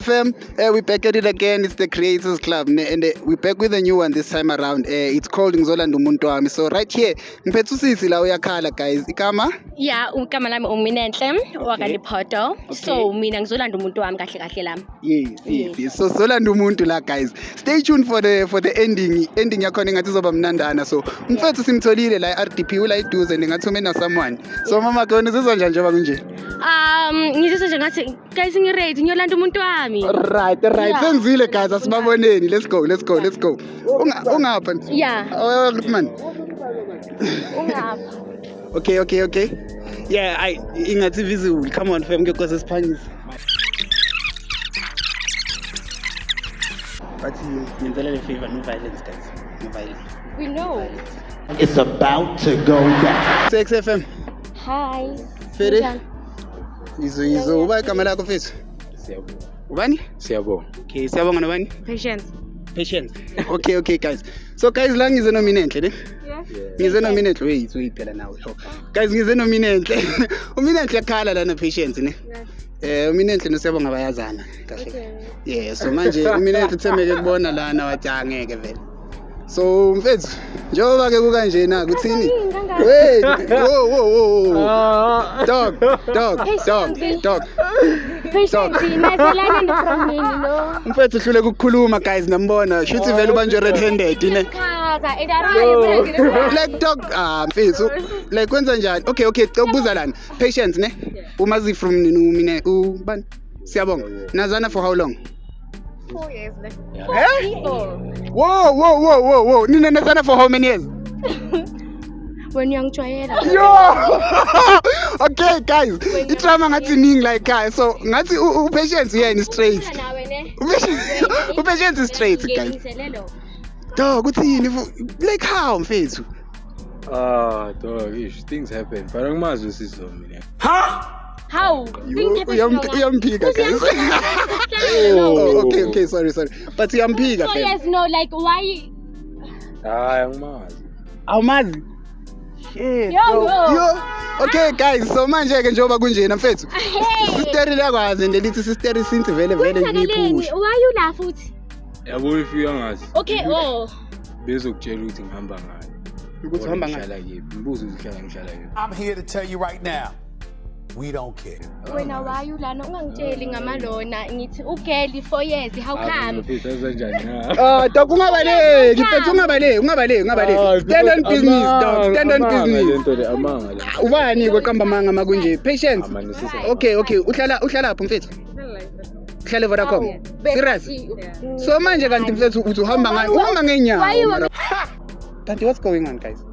FM, we're back at it again. It's the Creators Club, and we're back with a new one this time around. It's called Ngizolanda Umuntu Wami. So right here, ngiphethe usisi la uyakhala guys. Ikama? Yeah, igama lami uMinenhle wakaliPhoto. So mina ngizolanda umuntu wami kahle kahle lami. Yes. So zolanda umuntu la guys. Stay tuned for the ending. Ending yakhona ngathi izoba mnandana. So mfethu simtholile la RDP ula iduze ningathume na someone. So mama khona sizwa njani njengoba kunje? Ngizizwa nje ngathi guys ngiready ngiyolanda umuntu wami. Right. Senzile guys asibaboneni. Let's go. Ungapha? Yeah. Oh man. Ungapha. Okay. Yeah, ingathi visible. Come on fam, ngekho sesiphangisa. But ngenzela le favor, no violence guys. No violence. We know. It's about to go down. XFM. Hi. Fede? Izo uba igama lakho mfethu? Siyabonga. Ubani? Siyabonga. Okay, siyabonga nobani? Patience. Okay guys. So guys la ngize noMinenhle ne? Yeah. Ngize noMinenhle wait phela nawe. Guys ngize noMinenhle. uMinenhle yakhala lana Patience ne? uMinenhle nosiyabonga bayazana kahle. Yeah, so manje uMinenhle uthemeke kubona lana wathi angeke vele. So mfethu njengoba ke kukanjena kuthini? Wait. Whoa. Dog. Patience nazelana ndifromini no. Mfethu uhlule ukukhuluma guys nambona. Shuthi vele ubanjwe red-handed ne? Chaza edarayo. Like dog mfethu like kwenza njani? Okay ukubuza lana. Patience ne? Umazi from nini ubani? Siyabonga. Nazana for how long? 4 years left. Whoa. Nina nazana for how many years? When uyangijwayela. Yo! Okay guys, itrama ngathi ning like guys. So ngathi uPatience yena straight. Nawe ne. uPatience is straight guys. Dog uthini like how mfethu? Dog, things happen. But angimazi usizwe mina. How? Uyamphika guys. Okay, sorry. But uyamphika So fam. yes, no, like why? Angimazi. Awumazi? Shit. Yo. Okay guys, so manje ke njengoba kunjena mfethu. Hey. Sister lakwazi and lithi sister since vele ngiyiphusha. Why you laugh futhi? Yabo ifika ngazi. Okay, Bezokutshela ukuthi ngihamba ngayo. Ukuthi uhamba ngayo. Ngihlala yephi? Mbuzo ngihlala yephi. I'm here to tell you right now, we don't care. wena why you lana ungangitsheli ngamalona ngithi ugeli 4 years how come? Dog ungabaleki, mfethu ungabaleki. Stand on business, dog. Stand on business. Lento le amanga le. Ubani kweqamba manga makunje? Patience. Amanisisa. Okay. Uhlala lapho mfethu. Uhlala Vodacom. Serious? So manje kanti mfethu uthi uhamba Why you ngenyawo. Kanti what's going on guys?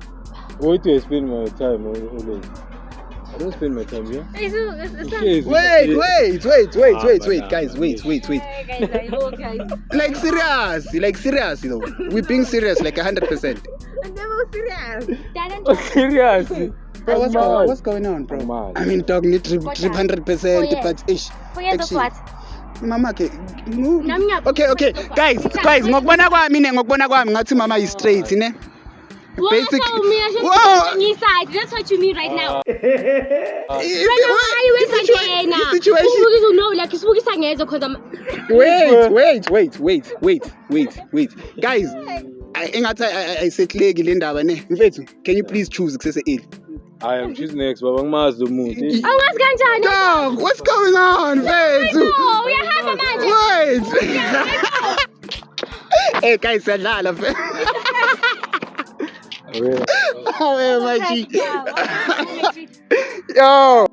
Why do I spend my time always? I don't spend my time here. Wait, guys, wait. Like serious, you know. We're being serious, like 100%. Seriously? Bro, what's going on, bro? Man. I mean, dog need trip 100%, but ish. 4 years of what? Mama ke. Namnyapha. Okay. Guys, ngokubona kwami ngathi mama is straight, ne? Basic. Whoa. That's what you mean right now. Wait. Guys, engathi ayisehleki le ndaba ne. Mfethu, can you please choose kusese eli? I am choosing next, baba ngimazi umuntu. Awazi kanjani? Dog, what's going on, mfethu? Uyahamba manje. Wait. Hey guys, siyadlala mfethu. Oh, my G. Yo.